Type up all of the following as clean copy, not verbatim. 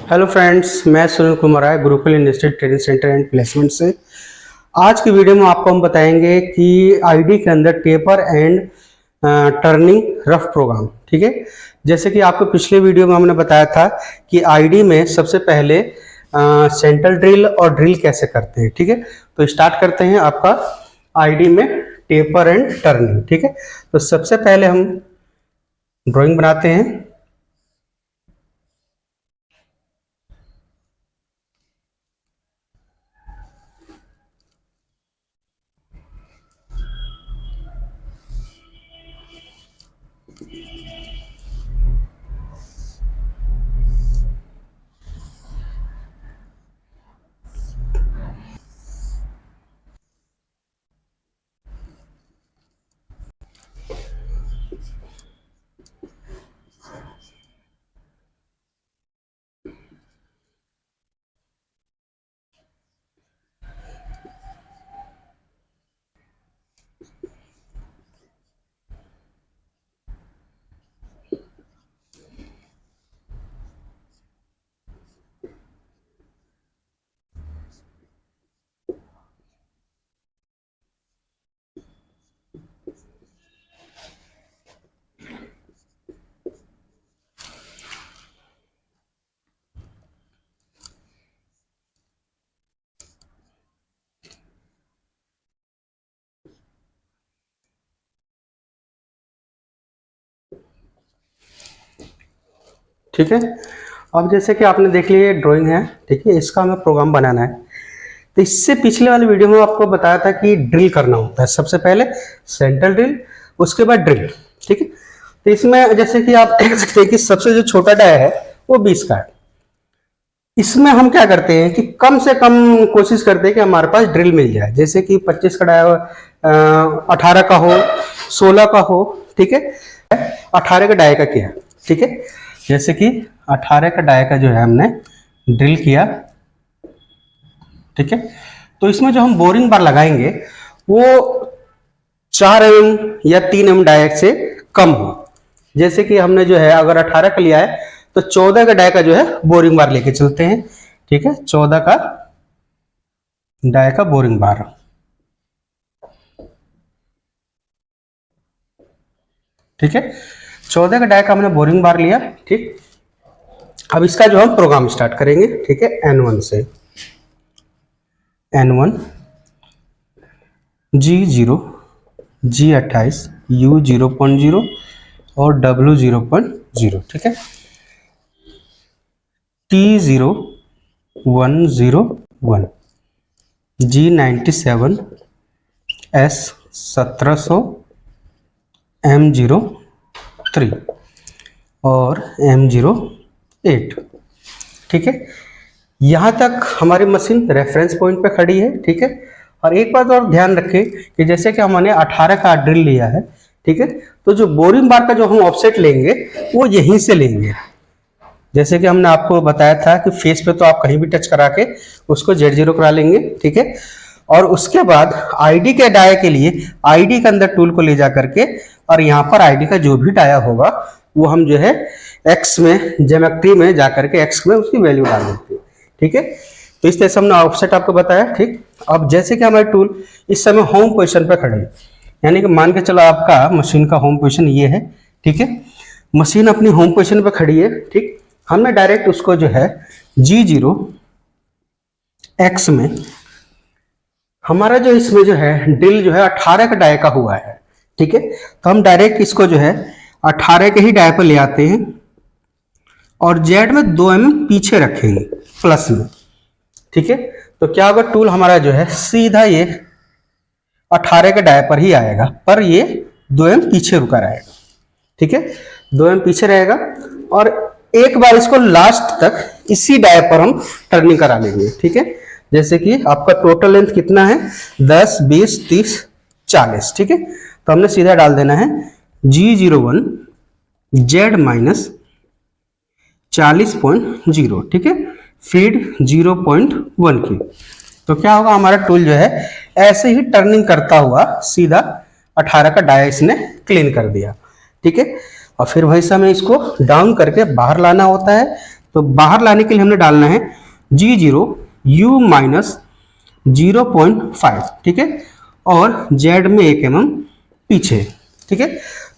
Hello friends, मैं Sunil Kumar Rai Gurukul industrial training centre and placement से। आज की वीडियो में आपको हम बताएंगे कि आईडी के अंदर taper and turning rough program. ठीक है, जैसे कि आपको पिछले वीडियो में हमने बताया था कि आईडी में सबसे पहले सेंट्रल ड्रिल और ड्रिल कैसे करते हैं। ठीक है, तो स्टार्ट करते हैं आपका आईडी में टेपर एंड टर्निंग। ठीक है, तो सबसे पहले हम ड्राइंग बनाते हैं। ठीक है, अब जैसे कि आपने देख लिया ड्राइंग है। ठीक है, इसका हमें प्रोग्राम बनाना है। तो इससे पिछले वाले वीडियो में आपको बताया था कि ड्रिल करना होता है। सबसे पहले सेंट्रल ड्रिल, उसके बाद ड्रिल। ठीक है, तो इसमें जैसे कि आप देख सकते हैं कि सबसे जो छोटा डाया है वो 20 का है। इसमें हम क्या करते हैं कि कम से कम कोशिश करते हैं कि हमारे पास ड्रिल मिल जाए। जैसे कि 25 का डाया 18 का हो, 16 का हो। ठीक है, 18 का डाय का किया। ठीक है, जैसे कि 18 का डाय का जो है हमने ड्रिल किया। ठीक है, तो इसमें जो हम बोरिंग बार लगाएंगे वो 4 mm या 3 mm डाय से कम हो। जैसे कि हमने जो है अगर 18 का लिया है तो 14 का डाय का जो है बोरिंग बार लेके चलते हैं। ठीक है, 14 का डाय का बोरिंग बार। ठीक है, 14 का डाय का हमने बोरिंग बार लिया। ठीक, अब इसका जो हम प्रोग्राम स्टार्ट करेंगे। ठीक है, N1 से N1 G0 G28 U 0.0 और W 0.0। ठीक है, T0 101 G97 S 1700 M03 और M08। ठीक है, यहाँ तक हमारी मशीन रेफरेंस पॉइंट पे खड़ी है। ठीक है, और एक बात और ध्यान रखें कि जैसे कि हमने 18 का ड्रिल लिया है। ठीक है, तो जो बोरिंग बार का जो हम ऑफसेट लेंगे वो यहीं से लेंगे। जैसे कि हमने आपको बताया था कि फेस पे तो आप कहीं भी टच करा के उसको Z0 करा लेंगे। ठीक है, और उसके बाद आईडी के डाया के लिए आईडी के अंदर टूल को ले जा करके और यहाँ पर आईडी का जो भी डाया होगा वो हम जो है एक्स में ज्योमेट्री में जा करके एक्स में उसकी वैल्यू डाल देते हैं। ठीक है, तो इस तरह से हमने ऑफसेट आपको बताया। ठीक, अब जैसे कि हमारे टूल इस समय होम पोजीशन पे खड़े हैं, यानी कि मान के चलो आपका मशीन का होम पोजीशन ये है। ठीक है, मशीन अपनी होम पोजीशन पे खड़ी है। ठीक, हमने डायरेक्ट उसको जो है G0 X में हमारा जो इसमें जो है ड्रिल जो है 18 का डाय का हुआ है। ठीक है, तो हम डायरेक्ट इसको जो है 18 के ही डाय पर ले आते हैं और जेड में 2 mm पीछे रखेंगे प्लस में। ठीक है, तो क्या होगा, टूल हमारा जो है सीधा ये 18 के डाय पर ही आएगा, पर ये 2 mm पीछे रुका रहेगा। ठीक है, 2 mm पीछे रहेगा और एक बार इसको लास्ट तक इसी डाय पर हम टर्निंग करा लेंगे। ठीक है, जैसे कि आपका टोटल लेंथ कितना है 10 20 30 40। ठीक है, तो हमने सीधा डाल देना है G01 Z माइनस 40.0। ठीक है, फीड 0.1 की। तो क्या होगा, हमारा टूल जो है ऐसे ही टर्निंग करता हुआ सीधा 18 का डाया इसने क्लीन कर दिया। ठीक है, और फिर वैसे हमें इसको डाउन करके बाहर लाना होता है। तो बाहर लाने के लिए हमने डालना है G0 U माइनस 0.5, ठीक है, और Z में 1 mm पीछे, ठीक है।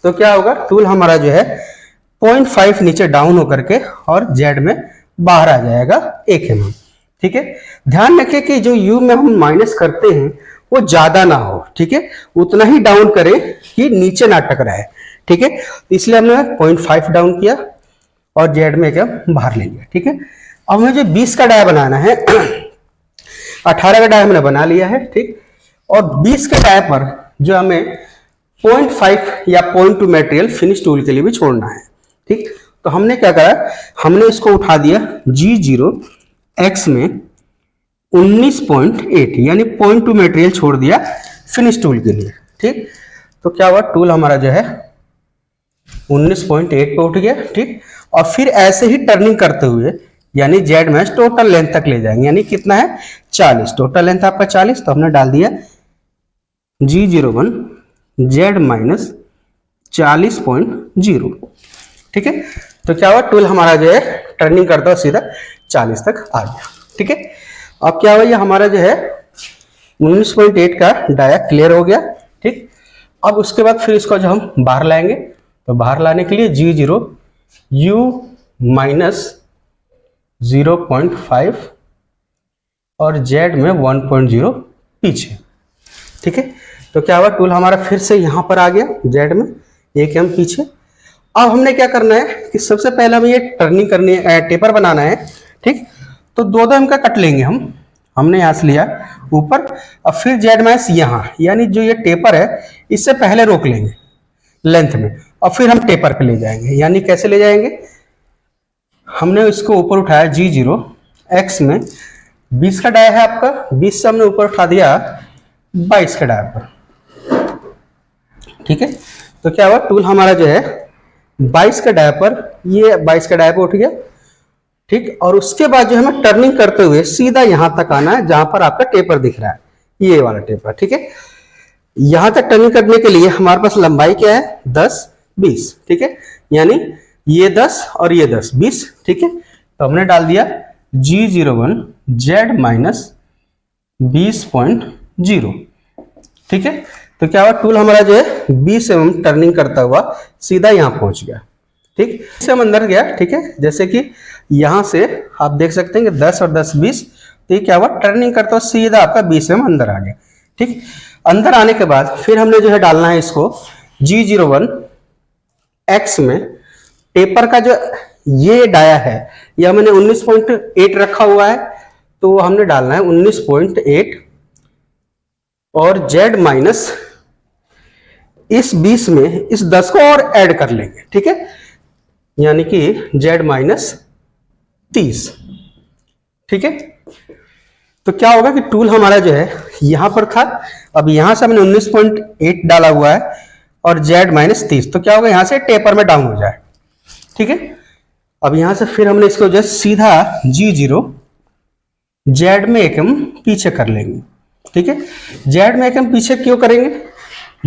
तो क्या होगा, टूल हमारा जो है 0.5 नीचे डाउन होकर के और Z में बाहर आ जाएगा 1 mm, ठीक है। ध्यान रखें कि जो U में हम माइनस करते हैं वो ज्यादा ना हो, ठीक है, उतना ही डाउन करें कि नीचे ना टकराए, ठीक है। इसलिए हमने 0.5 डाउन किया और Z में 1 mm बाहर ले लिया, ठीक है। अब हमें जो 20 का डाया बनाना है 18 का डाया हमने बना लिया है, ठीक, और 20 के डाया पर जो हमें 0.5 या 0.2 मटेरियल फिनिश टूल के लिए भी छोड़ना है, ठीक। तो हमने क्या करा, हमने इसको उठा दिया G0 X में 19.8 यानी 0.2 मटेरियल छोड़ दिया फिनिश टूल के लिए, ठीक। तो क्या हुआ, टूल हमारा जो है 19.8 पे उठ गया, ठीक। और फिर ऐसे ही टर्निंग करते हुए यानी Z मैच टोटल लेंथ तक ले जाएंगे, यानी कितना है 40, टोटल लेंथ आपका 40। तो हमने डाल दिया G01 Z माइनस 40.0, ठीक है। तो क्या हुआ, टूल हमारा जो है टर्निंग करता हुआ सीधा 40 तक आ गया, ठीक है। अब क्या हुआ, ये हमारा जो है 19.8 का डाया क्लियर हो गया, ठीक। अब उसके बाद फिर इसको जो हम बाहर लाएंगे, तो बाहर लाने के लिए G0 U माइनस 0.5 और Z में 1.0 पीछे, ठीक है। तो क्या हुआ, टूल हमारा फिर से यहां पर आ गया Z में 1 mm पीछे। अब हमने क्या करना है कि सबसे पहले हमें ये टर्निंग करनी है, टेपर बनाना है, ठीक। तो 2-2 mm का कट लेंगे हमने यहां से लिया ऊपर, और फिर Z माइनस यहां, यानी जो ये टेपर है इससे पहले रोक लेंगे लेंथ में, और फिर हम टेपर पे ले जाएंगे। यानी कैसे ले जाएंगे, हमने इसको ऊपर उठाया G0 X में 20 का डाया है आपका, 20 से हमने ऊपर उठा दिया 22 का डाया पर, ठीक है। तो क्या हुआ, टूल हमारा जो है 22 का डाया पर, ये 22 का डाया पर उठ गया, ठीक। और उसके बाद जो हमें टर्निंग करते हुए सीधा यहां तक आना है जहां पर आपका टेपर दिख रहा है, ये वाला टेपर, ठीक है। यहां तक टर्निंग करने के लिए हमारे पास लंबाई क्या है 10-20, ठीक है, यानी ये 10 और ये 10 20, ठीक है। तो हमने डाल दिया G01 Z माइनस 20.0, ठीक है। तो क्या हुआ, टूल हमारा जो है 20 mm टर्निंग करता हुआ सीधा यहां पहुंच गया, ठीक। इससे हम अंदर गया, ठीक है, जैसे कि यहां से आप देख सकते हैं कि 10 और 10 20, तो ये क्या हुआ, टर्निंग करता हुआ सीधा आपका 20 mm अंदर आ गया, ठीक। अंदर आने के बाद फिर हमने जो है डालना है इसको G01 X में, टेपर का जो ये डाया है ये हमने 19.8 रखा हुआ है, तो हमने डालना है 19.8 और Z माइनस इस 20 में इस 10 को और ऐड कर लेंगे, ठीक है, यानी कि Z माइनस 30, ठीक है। तो क्या होगा कि टूल हमारा जो है यहां पर था, अब यहां से हमने 19.8 डाला हुआ है और Z माइनस 30, तो क्या होगा, यहां से टेपर में डाउन हो जाए, ठीक है। अब यहां से फिर हमने इसको जो सीधा G0 Z में 1 mm पीछे कर लेंगे, ठीक है। Z में 1 mm पीछे क्यों करेंगे,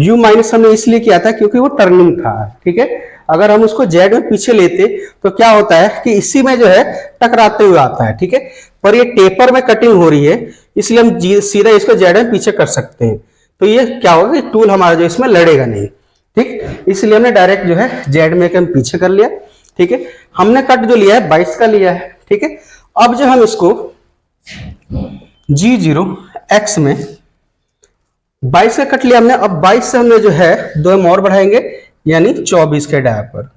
U माइनस हमने इसलिए किया था क्योंकि वो टर्निंग था, ठीक है। अगर हम उसको Z में पीछे लेते तो क्या होता है कि इसी में जो है टकराते हुए आता है, ठीक है, पर ये टेपर में कटिंग हो रही है इसलिए हम सीधा इसको Z में पीछे कर सकते हैं। तो ये क्या होगा कि टूल हमारा जो इसमें लड़ेगा नहीं, ठीक, इसलिए हमने डायरेक्ट जो है Z में 1 mm पीछे कर लिया, ठीक है। हमने कट जो लिया है 22 का लिया है, ठीक है। अब जो हम इसको G0 X में 22 का कट लिया हमने, अब 22 से हमने जो है 2 mm और बढ़ाएंगे यानी 24 के डाया पर,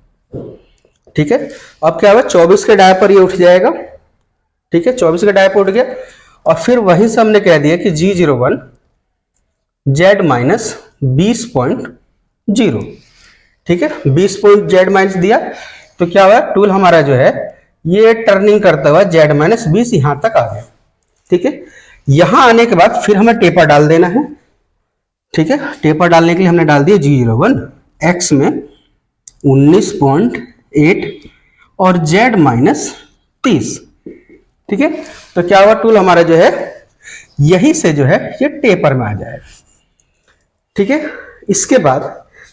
ठीक है। अब क्या हुआ, 24 के डाया पर ये उठ जाएगा, ठीक है, 24 के डाया पर उठ गया। और फिर वहीं से हमने कह दिया कि G01 Z माइनस 20.0, ठीक है, 20 पॉइंट Z माइनस दिया, तो क्या हुआ, टूल हमारा जो है ये टर्निंग करता हुआ Z माइनस 20 यहां तक आ गया, ठीक है। यहां आने के बाद फिर हमें टेपर डाल देना है, ठीक है। टेपर डालने के लिए हमने डाल दिया G01 X में 19.8 और Z माइनस 30, ठीक है। तो क्या हुआ, टूल हमारा जो है यही से जो है ये टेपर में आ जाएगा, ठीक है। इसके बाद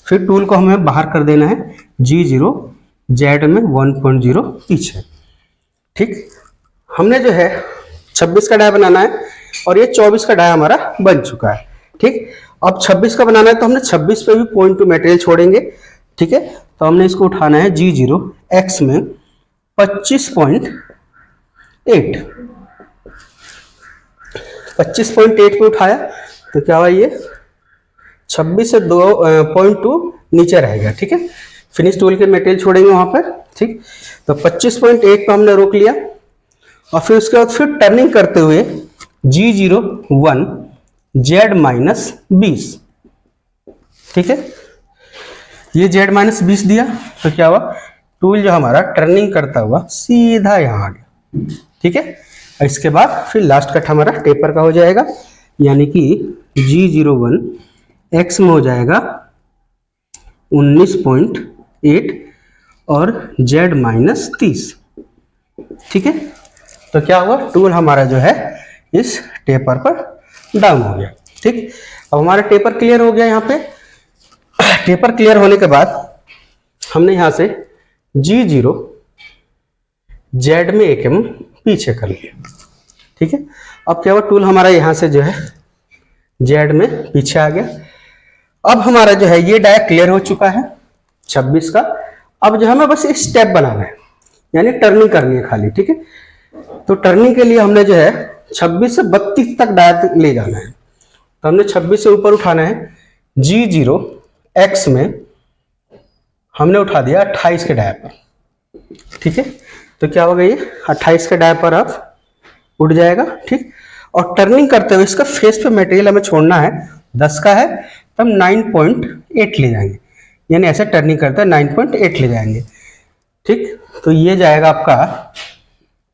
फिर टूल को हमें बाहर कर देना है G0 Z में 1.0 पीछे, ठीक, हमने जो है 26 का डाया बनाना है और ये 24 का डाया हमारा बन चुका है। ठीक, अब 26 का बनाना है तो हमने 26 पे भी 0.2 मटेरियल छोड़ेंगे। ठीक है, तो हमने इसको उठाना है G0 x में 25.8 पे उठाया तो क्या हुआ, ये 26 से 2.2 नीचे रहेगा। ठीक है, फिनिश टूल के मटेरियल छोड़ेंगे वहां पर। ठीक, तो 25.8 पे हमने रोक लिया और फिर उसके बाद फिर टर्निंग करते हुए G01 Z-20। ठीक है, ये Z-20 दिया तो क्या हुआ, टूल जो हमारा टर्निंग करता हुआ सीधा यहाँ आ गया। ठीक है, इसके बाद फिर लास्ट कट हमारा टेपर का हो जाएगा, यानी कि G01 x में हो जाएगा 19.8 और Z-30। ठीक है, तो क्या हुआ, टूल हमारा जो है इस टेपर पर डाउन हो गया। ठीक, अब हमारा टेपर क्लियर हो गया। यहाँ पे टेपर क्लियर होने के बाद हमने यहाँ से G0 Z में 1 mm पीछे कर लिया। ठीक है, अब क्या हुआ, टूल हमारा यहाँ से जो है Z में पीछे आ गया। अब हमारा जो है ये डाया क्लियर हो चुका है 26 का। अब जो हमें बस एक स्टेप बनाना है, यानी टर्निंग करनी है खाली। ठीक है, तो टर्निंग के लिए हमने जो है 26 से 32 तक डाया ले जाना है। तो हमने 26 से ऊपर उठाना है। G0 x में हमने उठा दिया 28 के डाया पर। ठीक है, तो क्या होगा, ये 28 के डाया पर अब उठ जाएगा। ठीक, और टर्निंग करते हुए इसका फेस पे मटेरियल हमें छोड़ना है, 10 का है तो हम 9.8 ले जाएंगे, यानी ऐसे टर्निंग करते हैं 9.8 ले जाएंगे। ठीक, तो ये जाएगा आपका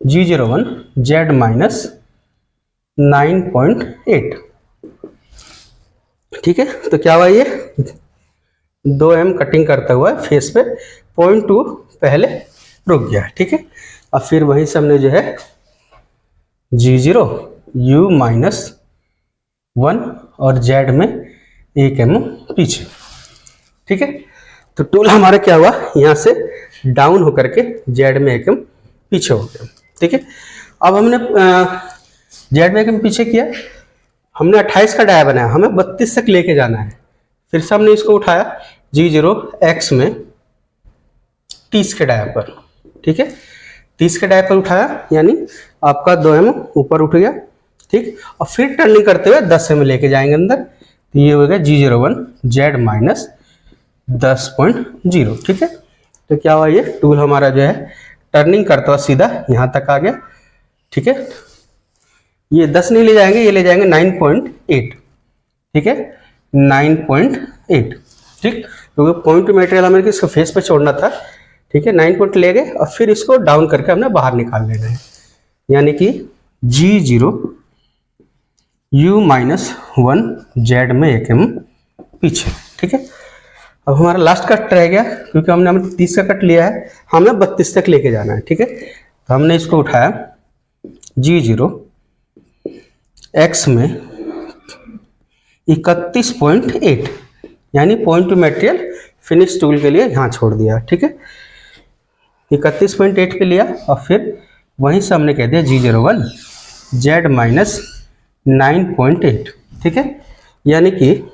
G01 Z-9.8। ठीक है, तो क्या हुआ, ये 2 mm कटिंग करता हुआ फेस पे 0.2 पहले रुक गया। ठीक है, अब फिर वहीं से हमने जो है G0 U-1 और Z में 1 mm पीछे। ठीक है, तो टूल हमारा क्या हुआ, यहाँ से डाउन होकर के Z में 1 mm पीछे हो गया। ठीक है, अब हमने Z में 1 mm पीछे किया, हमने 28 का डाया बनाया, हमें 32 तक लेके जाना है। फिर से हमने इसको उठाया G0 x में 30 के डाया पर। ठीक है, 30 के डाया पर उठाया, यानी आपका 2 mm ऊपर उठ गया। ठीक, और फिर टर्निंग करते हुए 10 mm लेके जाएंगे अंदर, तो ये हो गया G01 Z-10.0। ठीक है, तो क्या हुआ, ये टूल हमारा जो है टर्निंग करता हुआ सीधा यहाँ तक आ गया। ठीक है, ये 10 नहीं ले जाएंगे, ये ले जाएंगे 9.8। ठीक है, 9.8। ठीक, क्योंकि पॉइंट मटेरियल हमें इसको फेस पे छोड़ना था। ठीक है, 9 पॉइंट ले गए और फिर इसको डाउन करके हमने बाहर निकाल लेना है, यानी कि G0 U-1 Z में 1 mm पीछे। ठीक है, अब हमारा लास्ट कट रह गया, क्योंकि हमने 30 का कट लिया है, हमें 32 तक लेके जाना है। ठीक है, तो हमने इसको उठाया G0 x में 31.8, यानी point two material finish tool के लिए यहाँ छोड़ दिया। ठीक है, 31.8 पे लिया और फिर वहीं से हमने कह दिया G01 Z-9.8। ठीक है, यानी कि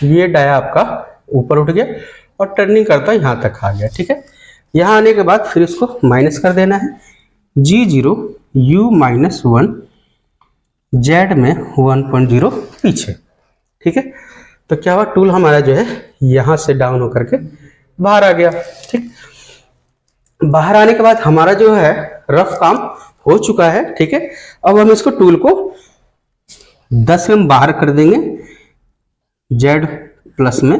ये डाया आपका ऊपर उठ गया और टर्निंग करता यहाँ तक आ गया। ठीक है, यहाँ आने के बाद फिर इसको माइनस कर देना है, G0 U-1 Z में 1.0 पीछे। ठीक है, तो क्या हुआ, टूल हमारा जो है यहाँ से डाउन होकर के बाहर आ गया। ठीक, बाहर आने के बाद हमारा जो है रफ काम हो चुका है। ठीक है, अब हम इसको टूल को 10 mm बाहर कर देंगे, Z प्लस में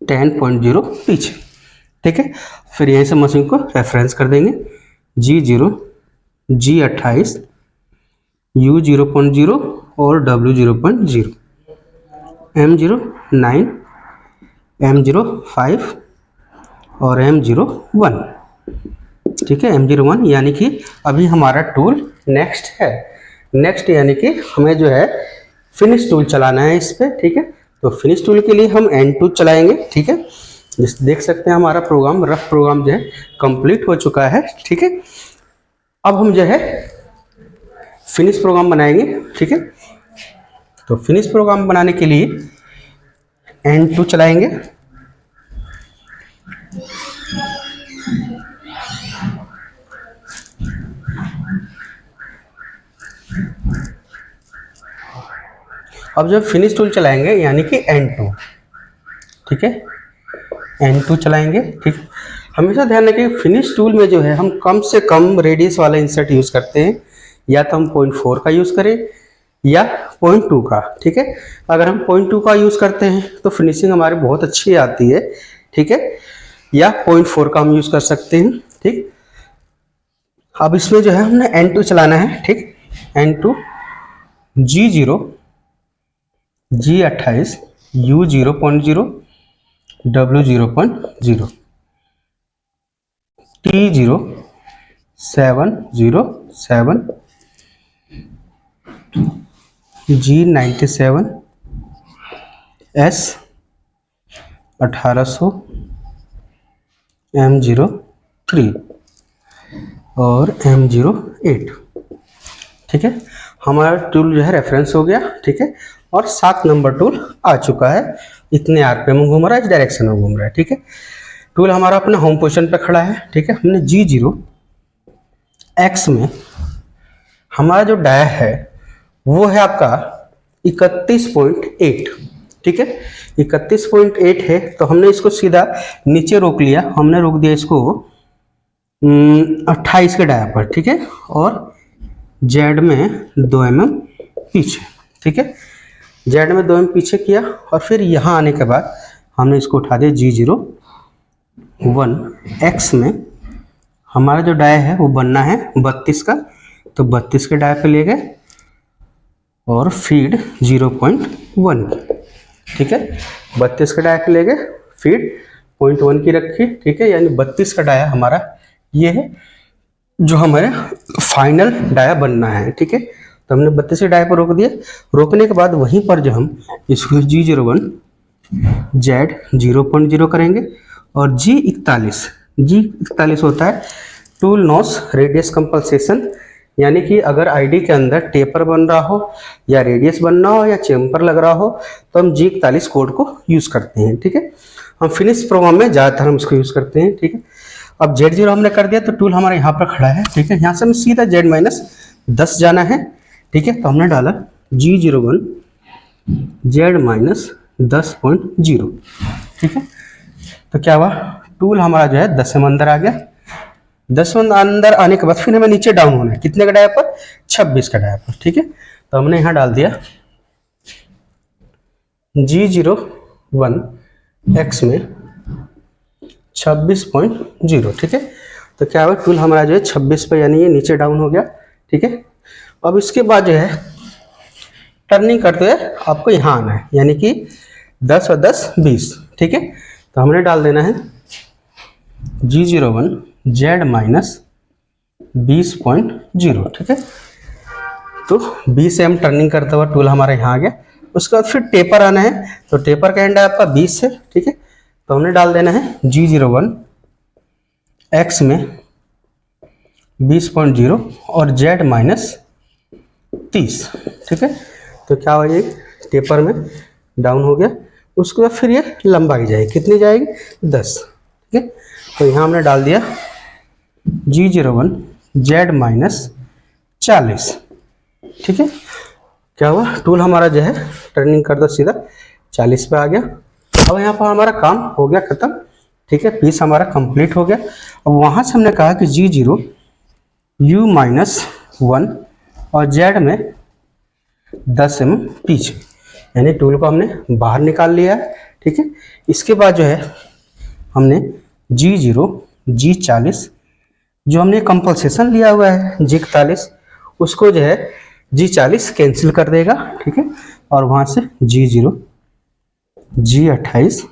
10.0 पीछे। ठीक है, फिर यहीं से मशीन को रेफरेंस कर देंगे, G0 G28 U0.0 और W0.0 M09 M05 और M01। ठीक है, M01 यानी कि अभी हमारा टूल नेक्स्ट है। नेक्स्ट यानी कि हमें जो है फिनिश टूल चलाना है इस पे। ठीक है, तो फिनिश टूल के लिए हम N2 चलाएंगे। ठीक है, देख सकते हैं हमारा प्रोग्राम, रफ प्रोग्राम जो है कंप्लीट हो चुका है। ठीक है, अब हम जो है फिनिश प्रोग्राम बनाएंगे, ठीक है। तो फिनिश प्रोग्राम बनाने के लिए N2 चलाएंगे। अब जब फिनिश टूल चलाएंगे यानी कि N2, ठीक है, N2 चलाएंगे, ठीक। हमेशा ध्यान रखिए फिनिश टूल में जो है हम कम से कम रेडियस वाला इंसर्ट यूज़ करते हैं, या तो हम 0.4 का यूज़ करें या 0.2 का, ठीक है। अगर हम 0.2 का यूज़ करते हैं तो फिनिशिंग हमारी बहुत अच्छी आती है, ठीक है, या 0.4 का हम यूज़ कर सकते हैं, ठीक। अब इसमें जो है हमने N2 चलाना है, ठीक। N2 G0 G28 U 0.0 W 0.0 T 0 707 G 97 S 1800 M 03 और M 08, ठीक है। हमारा टूल जो है रेफरेंस हो गया, ठीक है, और 7 नंबर टूल आ चुका है। इतने आरपीएम में घूम रहा है, इस डायरेक्शन में घूम रहा है, ठीक है। टूल हमारा अपने होम पोजीशन पे खड़ा है, ठीक है। हमने G0 X में हमारा जो डाया है वो है आपका 31.8, ठीक है, 31.8 है। तो हमने इसको सीधा नीचे रोक लिया, हमने रोक दिया इसको 28 के डाया पर, ठीक है, और जेड में 2 mm पीछे, ठीक है, जेड में 2 mm पीछे किया। और फिर यहाँ आने के बाद हमने इसको उठा दिया G01 X में हमारा जो डाया है वो बनना है 32 का, तो 32 के डाया पे ले गए और फीड 0.1 की, ठीक है, 32 का डाया पे ले गए, फीड 0.1 की रखी, ठीक है, यानी 32 का डाया हमारा ये है जो हमारे फाइनल डाया बनना है, ठीक है। तो हमने 32 के डाया पर रोक दिया। रोकने के बाद वहीं पर जो हम इसको G01 Z 0.0 करेंगे और G41 होता है टूल नॉस रेडियस कंपनसेशन, यानी कि अगर आईडी के अंदर टेपर बन रहा हो या रेडियस बनना हो या चेम्पर लग रहा हो तो हम G41 कोड को यूज़ करते हैं, ठीक है। हम फिनिश प्रोग्राम में ज़्यादातर हम इसको यूज़ करते हैं, ठीक है। अब Z0 हमने कर दिया तो टूल हमारा यहाँ पर खड़ा है, ठीक है। यहाँ से हमें सीधा Z-10 जाना है, ठीक है। तो हमने डाला G01 Z-10.0, ठीक है। तो क्या हुआ, टूल हमारा जो है 10 में अंदर आ गया। 10 में अंदर आने के बाद फिर हमें नीचे डाउन होना है, कितने का डाया पर, 26 का डाया पर, ठीक है। तो हमने यहाँ डाल दिया G01 X में 26.0, ठीक है। तो क्या हुआ, टूल हमारा जो है 26 पे, यानी ये नीचे डाउन हो गया, ठीक है। अब इसके बाद जो है टर्निंग करते हुए आपको यहाँ आना है, यानी कि 10 और 10 20, ठीक है। तो हमने डाल देना है G01 Z-20.0, ठीक है। तो 20 से हम टर्निंग करते हुए टूल हमारा यहाँ आ गया। उसके बाद फिर टेपर आना है, तो टेपर का एंड है आपका 20 से, ठीक है। तो हमने डाल देना है G01 X में 20.0 और Z-30, ठीक है। तो क्या हो, ये टेपर में डाउन हो गया। उसके बाद फिर ये लंबाई जाएगी, कितनी जाएगी, 10, ठीक है। तो यहाँ हमने डाल दिया G01 Z-40, ठीक है। क्या हुआ, टूल हमारा जो है टर्निंग कर दो सीधा 40 पे आ गया। अब यहाँ पर हमारा काम हो गया खत्म, ठीक है, पीस हमारा कंप्लीट हो गया। अब वहाँ से हमने कहा कि G0 U-1 और Z में 10 mm पीछे, यानी टूल को हमने बाहर निकाल लिया है, ठीक है। इसके बाद जो है हमने G0 G40 जो हमने कंपनसेशन लिया हुआ है G41 उसको जो है G40 कैंसिल कर देगा, ठीक है। और वहाँ से G0 G28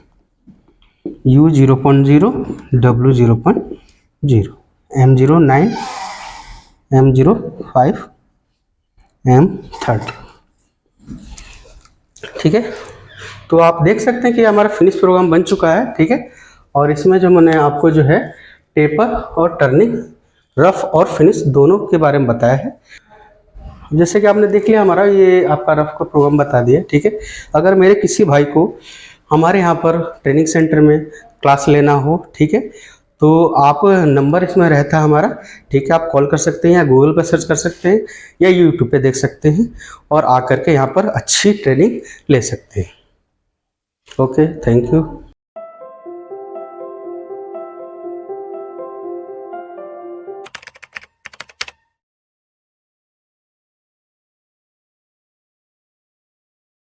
U 0.0 W 0.0 M09 M05 M30, ठीक है। तो आप देख सकते हैं कि हमारा फिनिश प्रोग्राम बन चुका है, ठीक है। और इसमें जो मैंने आपको जो है टेपर और टर्निंग रफ और फिनिश दोनों के बारे में बताया है। जैसे कि आपने देख लिया हमारा ये आपका रफ का प्रोग्राम बता दिया, ठीक है। अगर मेरे किसी भाई को हमारे यहाँ पर ट्रेनिंग सेंटर में क्लास लेना हो, ठीक है, तो आप नंबर इसमें रहता है हमारा, ठीक है, आप कॉल कर सकते हैं या गूगल पर सर्च कर सकते हैं या यूट्यूब पे देख सकते हैं और आकर के यहाँ पर अच्छी ट्रेनिंग ले सकते हैं। Okay, thank you.